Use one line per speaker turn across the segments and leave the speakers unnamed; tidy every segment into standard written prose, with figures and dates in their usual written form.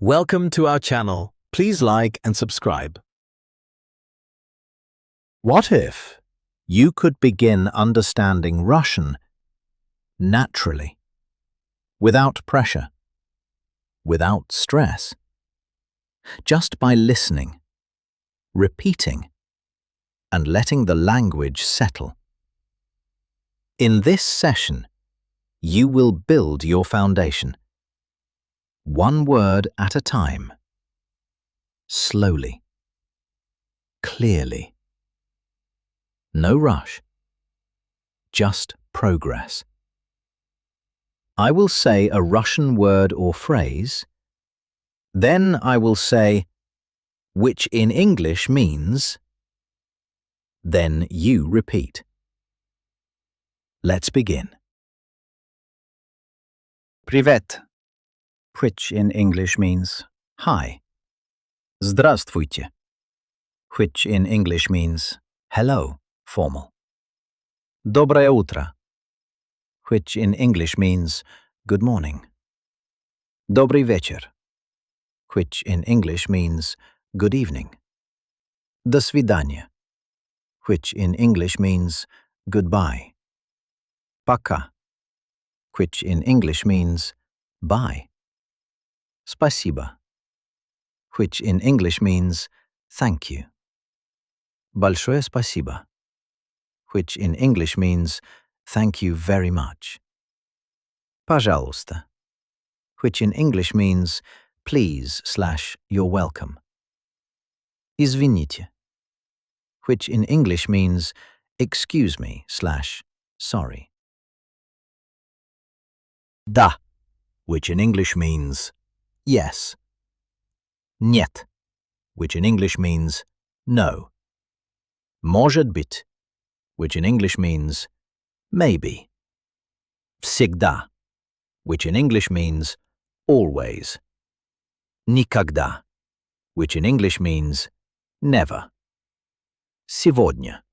Welcome to our channel. Please like and subscribe.
What if you could begin understanding Russian naturally, without pressure, without stress, just by listening, repeating, and letting the language settle? In this session, you will build your foundation, one word at a time, slowly, clearly. No rush, just progress. I will say a Russian word or phrase, then I will say, which in English means, then you repeat. Let's begin.
Привет, which in English means
Hi,
Здравствуйте,
which in English means hello, formal.
Доброе утро,
Which in English means good morning.
Добрый вечер,
Which in English means good evening.
До свидания,
Which in English means goodbye.
Пока,
Which in English means bye.
Спасибо,
Which in English means thank you.
Большое спасибо,
Which in English means thank you very much.
Пожалуйста,
Which in English means please/you're welcome.
Извините,
Which in English means excuse me/sorry.
Да,
Which in English means yes.
Нет,
Which in English means no. Может быть, which in English means maybe.
Всегда,
Which in English means always.
Никогда,
Which in English means never.
Сегодня,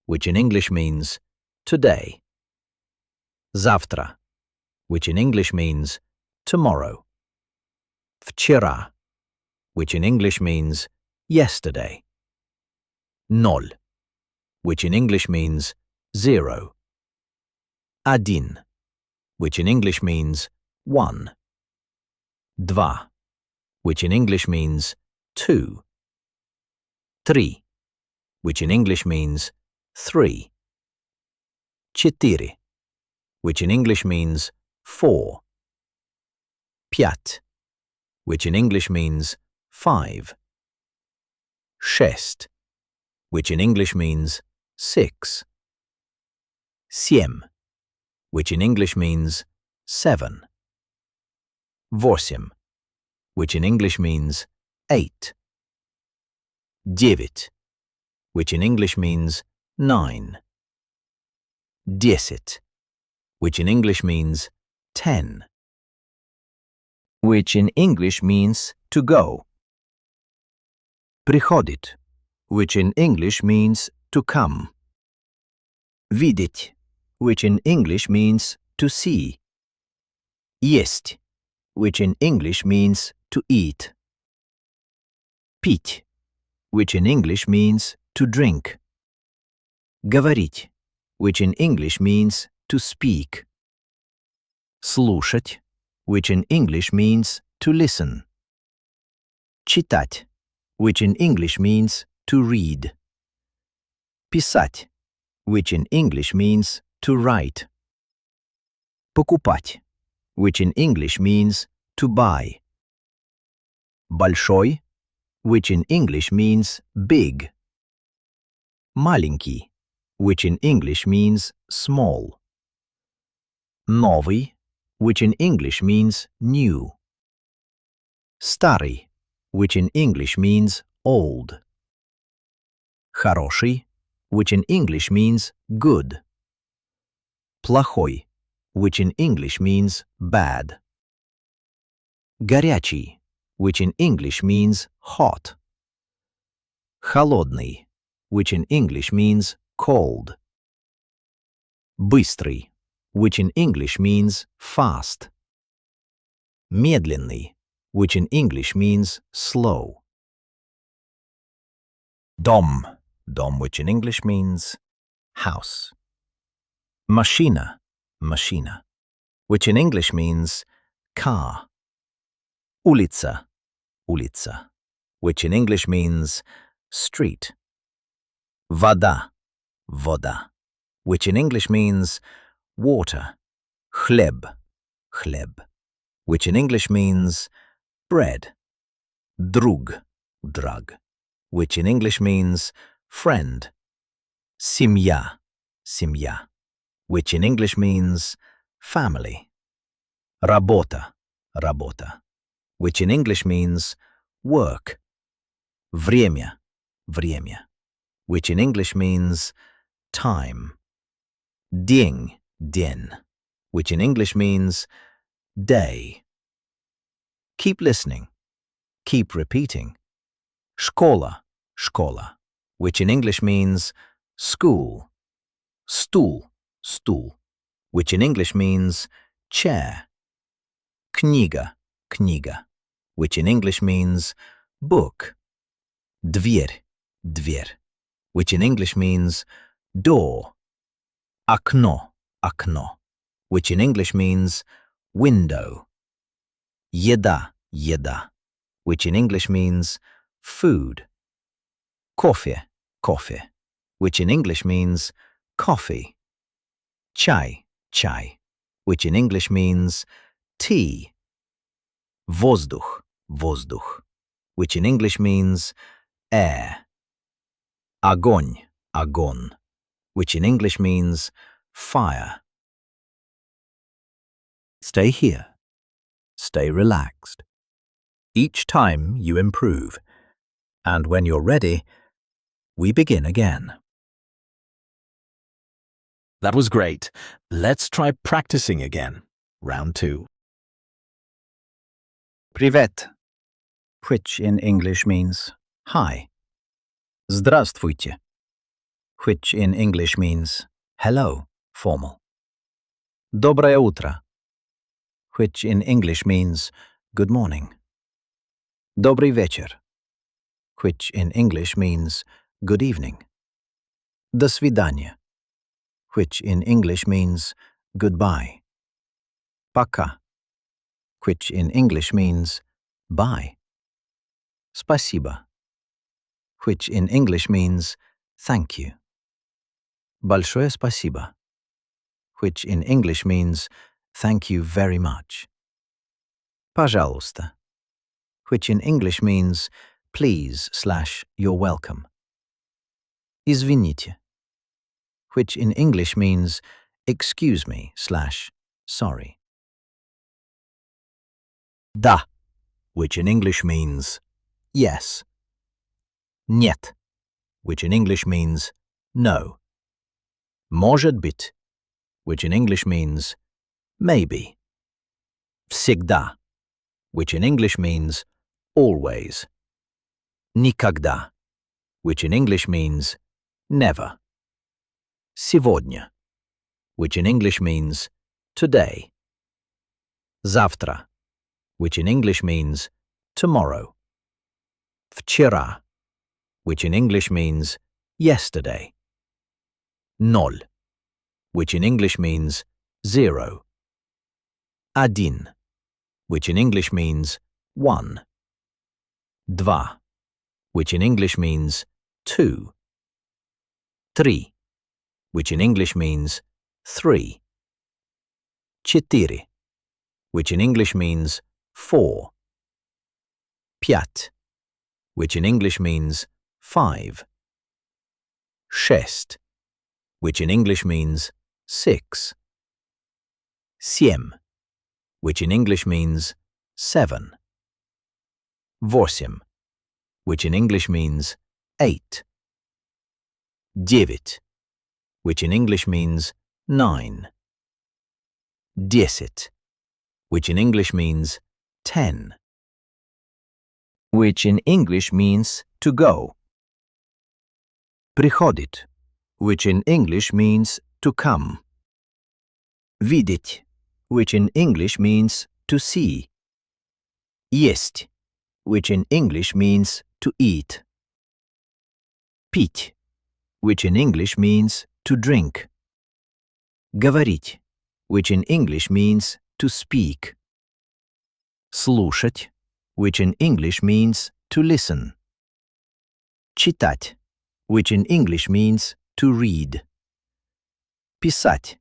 Which in English means today.
Завтра,
Which in English means tomorrow.
Вчера,
Which in English means yesterday.
Ноль,
Which in English means 0.
Один,
Which in English means 1.
Два,
Which in English means 2.
Три,
Which in English means 3.
Четыре,
Which in English means 4.
Пять,
Which in English means 5.
Шесть,
Which in English means 6.
Семь,
Which in English means 7.
Восемь,
Which in English means 8.
Девять,
Which in English means 9.
Десять,
Which in English means 10.
which in English means to go.
Приходит, which in English means to come.
Видеть,
Which in English means to see.
есть,
Which in English means to eat.
пить,
Which in English means to drink.
говорить,
Which in English means to speak.
слушать,
Which in English means to listen.
читать,
Which in English means to read.
писать,
Which in English means to write.
покупать,
Which in English means to buy.
большой,
Which in English means big.
маленький,
Which in English means small.
новый,
Which in English means new.
старый,
Which in English means old.
хороший,
Which in English means good.
плохой,
Which in English means bad.
горячий,
Which in English means hot.
холодный,
Which in English means cold.
быстрый,
Which in English means fast.
медленный, which in English means slow.
Dom, which in English means house.
Машина, машина, which in English means car. Улица, улица, which in English means street. Вода, вода, which in English means water. Хлеб, хлеб, which in English means bread. Друг, drug, which in English means friend. Семья, семья, which in English means family. Работа, работа, which in English means work. Время, время, which in English means time. День, день, which in English means day. Keep listening. Keep repeating. Школа, школа, which in English means school. Стул, стул, which in English means chair. Книга, книга, which in English means book. Дверь, дверь, which in English means door. Окно, окно, which in English means window. Еда, еда, which in English means food. Кофе, кофе, which in English means coffee. Чай, чай, which in English means tea. Воздух, воздух, which in English means air. Огонь, огонь, which in English means fire.
Stay here. Stay relaxed. Each time you improve, and when you're ready, we begin again.
That was great. Let's try practicing again. Round 2.
Привет, which in English means hi. Здравствуйте, which in English means hello, formal. Доброе утро, which in English means good morning. Добрый вечер, which in English means good evening. До свидания, which in English means goodbye. Пока, which in English means bye. Спасибо, which in English means thank you. Большое спасибо, which in English means thank you very much. Пожалуйста, which in English means please/you're welcome. Извините, which in English means excuse me/sorry.
Да, which in English means yes. Нет, which in English means no. Может быть, which in English means maybe. Всегда, which in English means always. Никогда, which in English means never. Сегодня, which in English means today. Завтра, which in English means tomorrow. Вчера, which in English means yesterday. Ноль, which in English means 0. Один, which in English means 1. Два, which in English means 2. Три, which in English means 3. Четыре, which in English means 4. Пять, which in English means 5. Шесть, which in English means 6. Семь, which in English means 7. Восемь, which in English means 8. Девять, which in English means 9. Десять, which in English means 10. Which in English means to go. Приходит, which in English means to come. Видеть, which in English means to see.
Есть, which in English means to eat. Пить, which in English means to drink. Говорить, which in English means to speak. Слушать, which in English means to listen. Читать, which in English means to read. Писать,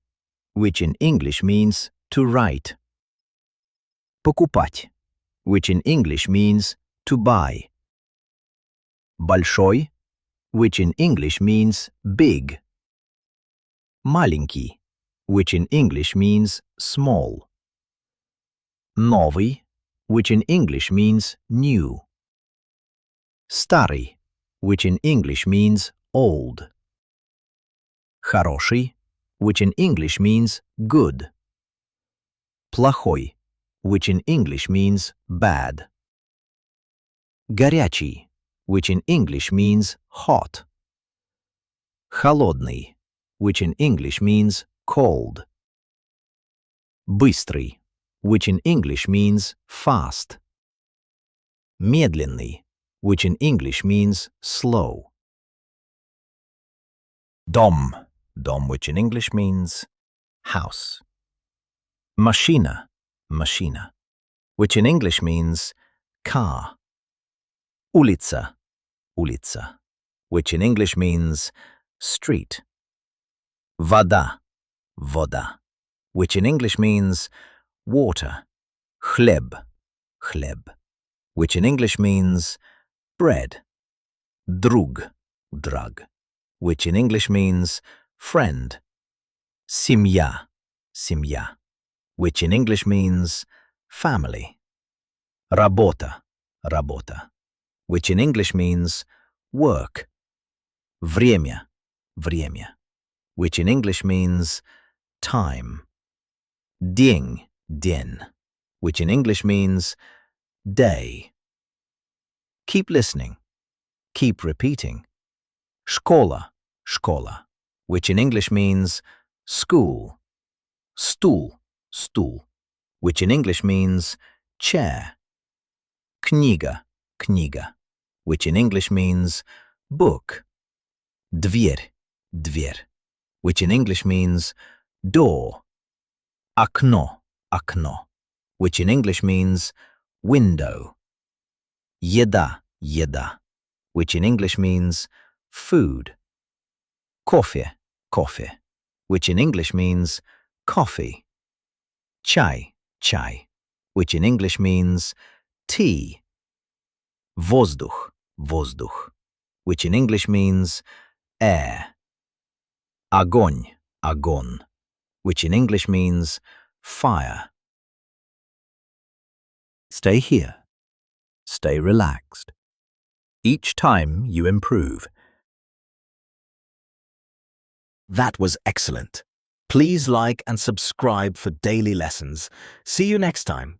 which in English means to write. Покупать, which in English means to buy. Большой, which in English means big. Маленький, which in English means small. Новый, which in English means new. Старый, which in English means old. Хороший, which in English means good. Плохой, which in English means bad. Горячий, which in English means hot. Холодный, which in English means cold. Быстрый, which in English means fast. Медленный, which in English means slow. Dom, which in English means house. Машина, which in English means car. Улица, which in English means street. Вода, which in English means water. Хлеб, which in English means bread. Друг, which in English means friend. Семья, which in English means family. Работа, which in English means work. Время, which in English means time. День, which in English means day. Keep listening. Keep repeating. Школа, which in English means school. Стул, which in English means chair. Книга, which in English means book. Дверь, which in English means door. Окно, which in English means window. Еда, which in English means food. Кофе, which in English means coffee. Чай, which in English means tea. Воздух, which in English means air. Огонь, which in English means fire.
Stay here. Stay relaxed. Each time you improve.
That was excellent. Please like and subscribe for daily lessons. See you next time.